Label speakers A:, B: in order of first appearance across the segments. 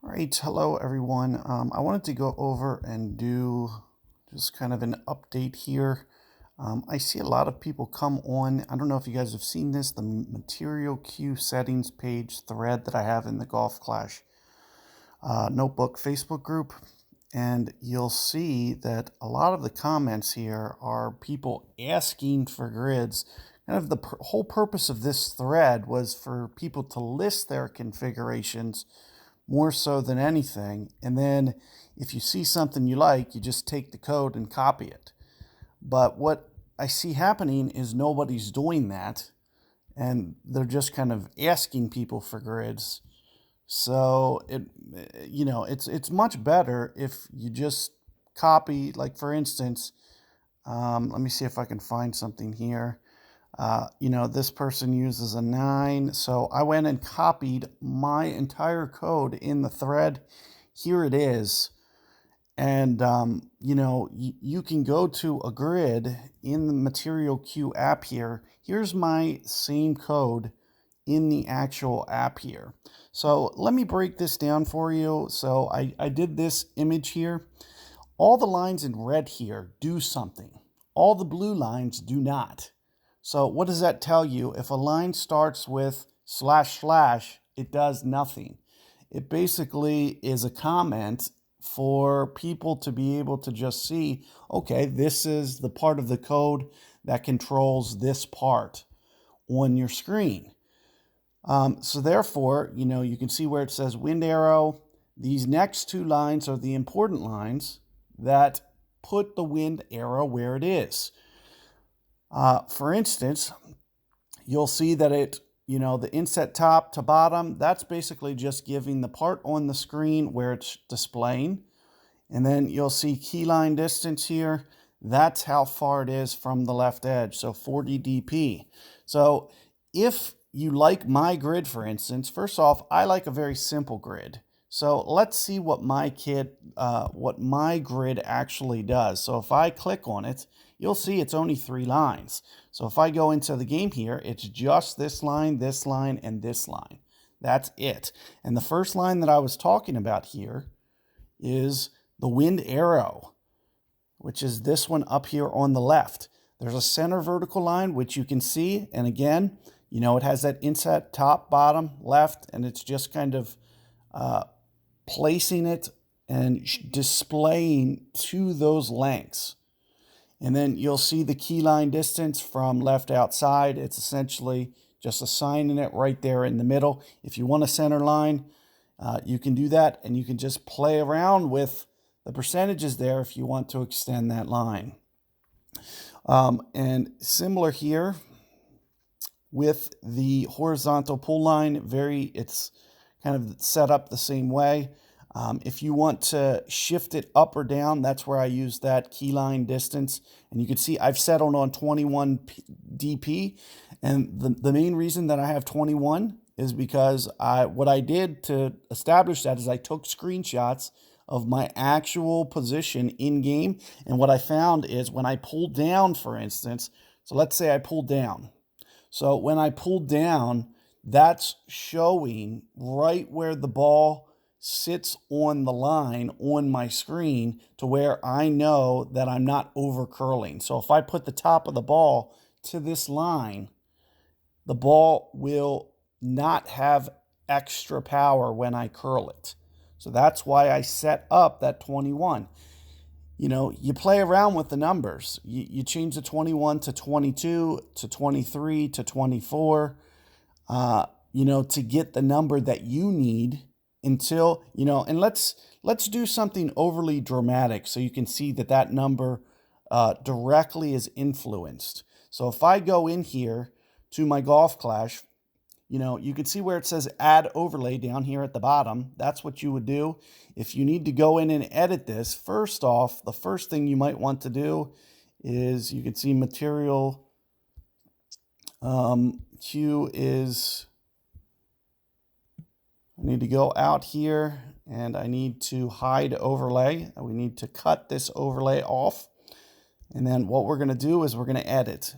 A: All right, hello everyone. I wanted to go over and do just kind of an update here. I see a lot of people come on. I don't know if you guys have seen this, the material queue settings page thread that I have in the Golf Clash notebook Facebook group. And you'll see that a lot of the comments here are people asking for grids. Kind of the whole purpose of this thread was for people to list their configurations more so than anything. And then if you see something you like, you just take the code and copy it. But what I see happening is nobody's doing that, and they're just kind of asking people for grids. So it's much better if you just copy, like for instance, let me see if I can find something here. This person uses a 9, so I went and copied my entire code in the thread. Here it is. And, you can go to a grid in the Material Queue app here. Here's my same code in the actual app here. So let me break this down for you. So I did this image here. All the lines in red here do something. All the blue lines do not. So what does that tell you? If a line starts with // it does nothing. It basically is a comment for people to be able to just see, okay, this is the part of the code that controls this part on your screen. So therefore, you can see where it says wind arrow. These next two lines are the important lines that put the wind arrow where it is. For instance, you'll see that the inset top to bottom, that's basically just giving the part on the screen where it's displaying. And then you'll see keyline distance here. That's how far it is from the left edge, so 40 dp. So if you like my grid, for instance, first off, I like a very simple grid. So let's see what my grid actually does. So if I click on it, you'll see it's only 3 lines. So if I go into the game here, it's just this line, and this line. That's it. And the first line that I was talking about here is the wind arrow, which is this one up here on the left. There's a center vertical line, which you can see. And again, it has that inset top, bottom, left, and it's just kind of placing it and displaying to those lengths. And then you'll see the keyline distance from left outside. It's essentially just assigning it right there in the middle. If you want a center line, you can do that, and you can just play around with the percentages there if you want to extend that line. And similar here with the horizontal pull line, it's kind of set up the same way. If you want to shift it up or down, that's where I use that keyline distance. And you can see I've settled on 21 dp. And the main reason that I have 21 is because what I did to establish that is I took screenshots of my actual position in game. And what I found is when I pulled down, for instance, so let's say I pulled down. So when I pulled down, that's showing right where the ball sits on the line on my screen to where I know that I'm not over curling. So if I put the top of the ball to this line, the ball will not have extra power when I curl it. So that's why I set up that 21. You play around with the numbers. You change the 21 to 22, to 23, to 24, to get the number that you need until, and let's do something overly dramatic so you can see that number directly is influenced. So if I go in here to my Golf Clash, you can see where it says add overlay down here at the bottom. That's what you would do. If you need to go in and edit this, first off, the first thing you might want to do is you can see material queue is, I need to go out here and I need to hide overlay. We need to cut this overlay off. And then what we're going to do is we're going to edit.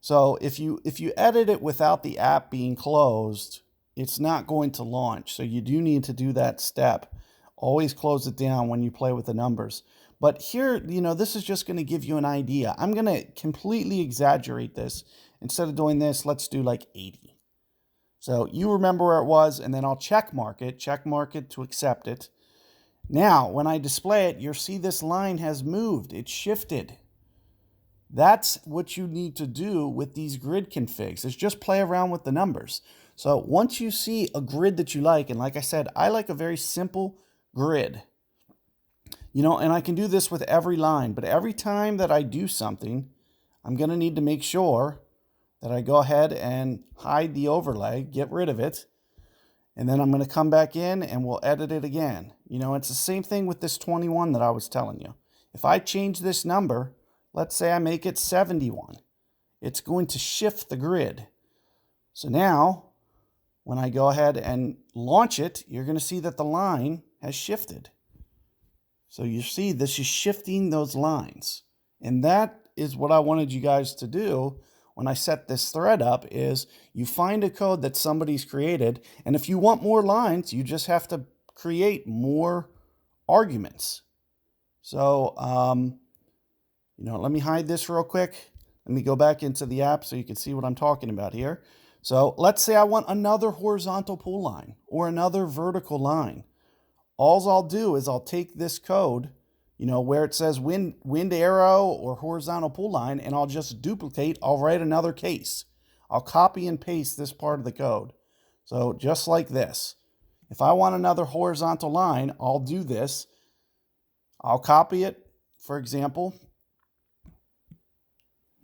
A: So if you edit it without the app being closed, it's not going to launch. So you do need to do that step. Always close it down when you play with the numbers. But here, this is just going to give you an idea. I'm going to completely exaggerate this. Instead of doing this, let's do like 80. So you remember where it was, and then I'll check mark it to accept it. Now, when I display it, you'll see this line has moved. It's shifted. That's what you need to do with these grid configs, is just play around with the numbers. So once you see a grid that you like, and like I said, I like a very simple grid, and I can do this with every line, but every time that I do something, I'm going to need to make sure that I go ahead and hide the overlay, get rid of it, and then I'm going to come back in and we'll edit it again. It's the same thing with this 21 that I was telling you. If I change this number, let's say I make it 71, it's going to shift the grid. So now, when I go ahead and launch it, you're going to see that the line has shifted. So you see this is shifting those lines. And that is what I wanted you guys to do when I set this thread up, is you find a code that somebody's created, and if you want more lines, you just have to create more arguments. So, let me hide this real quick. Let me go back into the app so you can see what I'm talking about here. So let's say I want another horizontal pull line or another vertical line. All I'll do is I'll take this code, where it says wind arrow or horizontal pull line, and I'll just duplicate. I'll write another case. I'll copy and paste this part of the code. So just like this. If I want another horizontal line, I'll do this. I'll copy it, for example.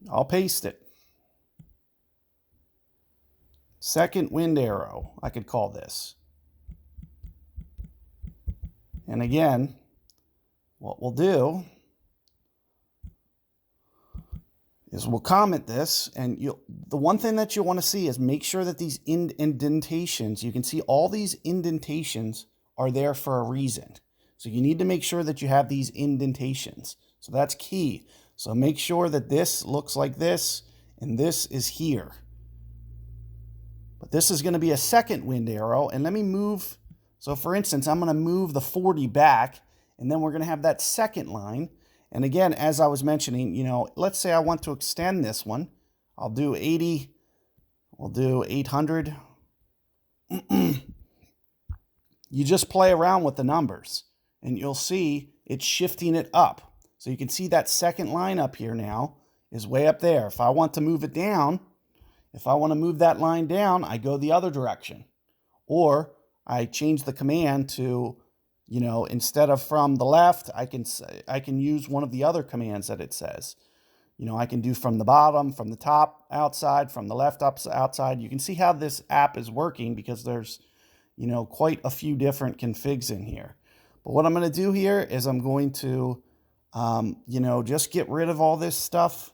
A: I'll paste it. Second wind arrow, I could call this. And again, what we'll do is we'll comment this, and the one thing that you want to see is make sure that these indentations, you can see all these indentations are there for a reason. So you need to make sure that you have these indentations. So that's key. So make sure that this looks like this, and this is here. But this is going to be a second wind arrow, and let me move. So for instance, I'm going to move the 40 back, and then we're going to have that second line. And again, as I was mentioning, let's say I want to extend this one. I'll do 80. We'll do 800. You just play around with the numbers, and you'll see it's shifting it up. So you can see that second line up here now is way up there. If I want to move it down, if I want to move that line down, I go the other direction. Or I change the command to, instead of from the left, I can use one of the other commands that it says. I can do from the bottom, from the top, outside, from the left, up, outside. You can see how this app is working because there's, quite a few different configs in here. But what I'm going to do here is I'm going to, just get rid of all this stuff.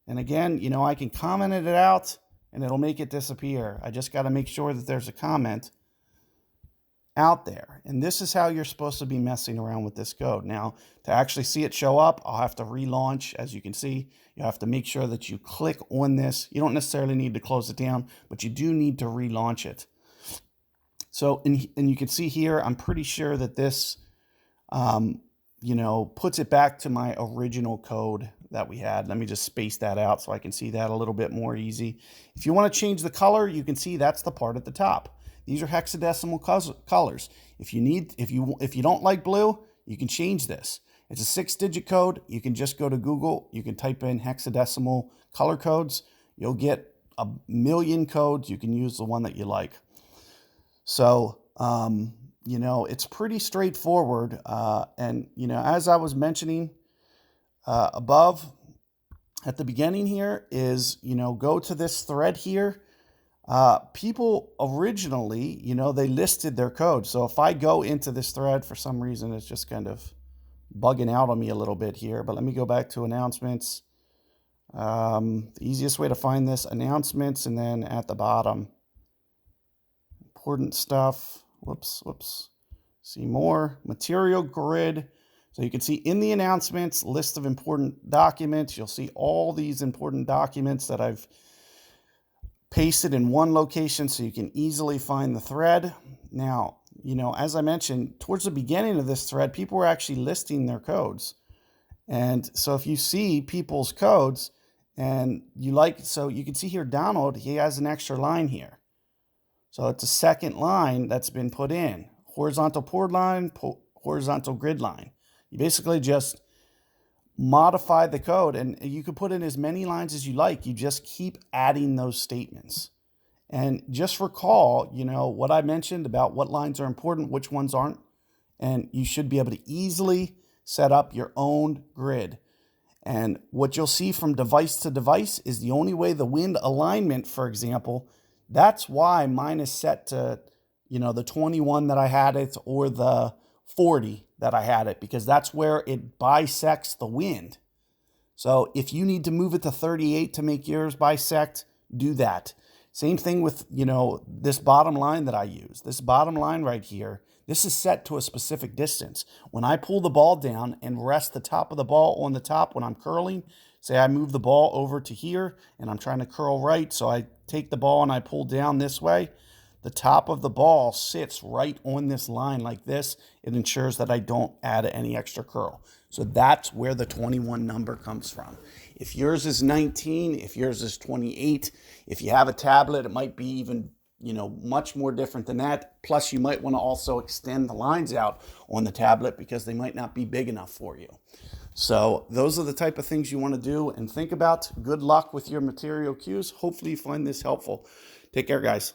A: And again, I can comment it out and it'll make it disappear. I just got to make sure that there's a comment out there. And this is how you're supposed to be messing around with this code. Now, to actually see it show up, I'll have to relaunch. As you can see, you have to make sure that you click on this. You don't necessarily need to close it down, but you do need to relaunch it. So, and you can see here, I'm pretty sure that this, puts it back to my original code that we had. Let me just space that out so I can see that a little bit more easy. If you want to change the color, you can see that's the part at the top. These are hexadecimal colors. If you don't like blue, you can change this. It's a 6-digit code. You can just go to Google. You can type in hexadecimal color codes. You'll get a million codes. You can use the one that you like. So, it's pretty straightforward. And, as I was mentioning above at the beginning here is, go to this thread here. People originally, they listed their code. So if I go into this thread, for some reason, it's just kind of bugging out on me a little bit here. But let me go back to announcements. The easiest way to find this, announcements, and then at the bottom, important stuff. Whoops. See more, material grid. So you can see in the announcements, list of important documents. You'll see all these important documents that I've pasted in one location so you can easily find the thread. Now, as I mentioned, towards the beginning of this thread, people were actually listing their codes. And so if you see people's codes and so you can see here, Donald, he has an extra line here. So it's a second line that's been put in. Horizontal chord line, horizontal grid line. You basically just modify the code, and you can put in as many lines as you like. You just keep adding those statements. And just recall, what I mentioned about what lines are important, which ones aren't. And you should be able to easily set up your own grid. And what you'll see from device to device is the only way the wind alignment, for example, that's why mine is set to, the 21 that I had it or the 40 that I had it, because that's where it bisects the wind. So if you need to move it to 38 to make yours bisect, do that. Same thing with, this bottom line that I use. This bottom line right here, this is set to a specific distance. When I pull the ball down and rest the top of the ball on the top when I'm curling, say I move the ball over to here and I'm trying to curl right, so I take the ball and I pull down this way, the top of the ball sits right on this line like this. It ensures that I don't add any extra curl. So that's where the 21 number comes from. If yours is 19, if yours is 28, if you have a tablet, it might be even, much more different than that. Plus, you might want to also extend the lines out on the tablet because they might not be big enough for you. So those are the type of things you want to do and think about. Good luck with your material cues. Hopefully you find this helpful. Take care, guys.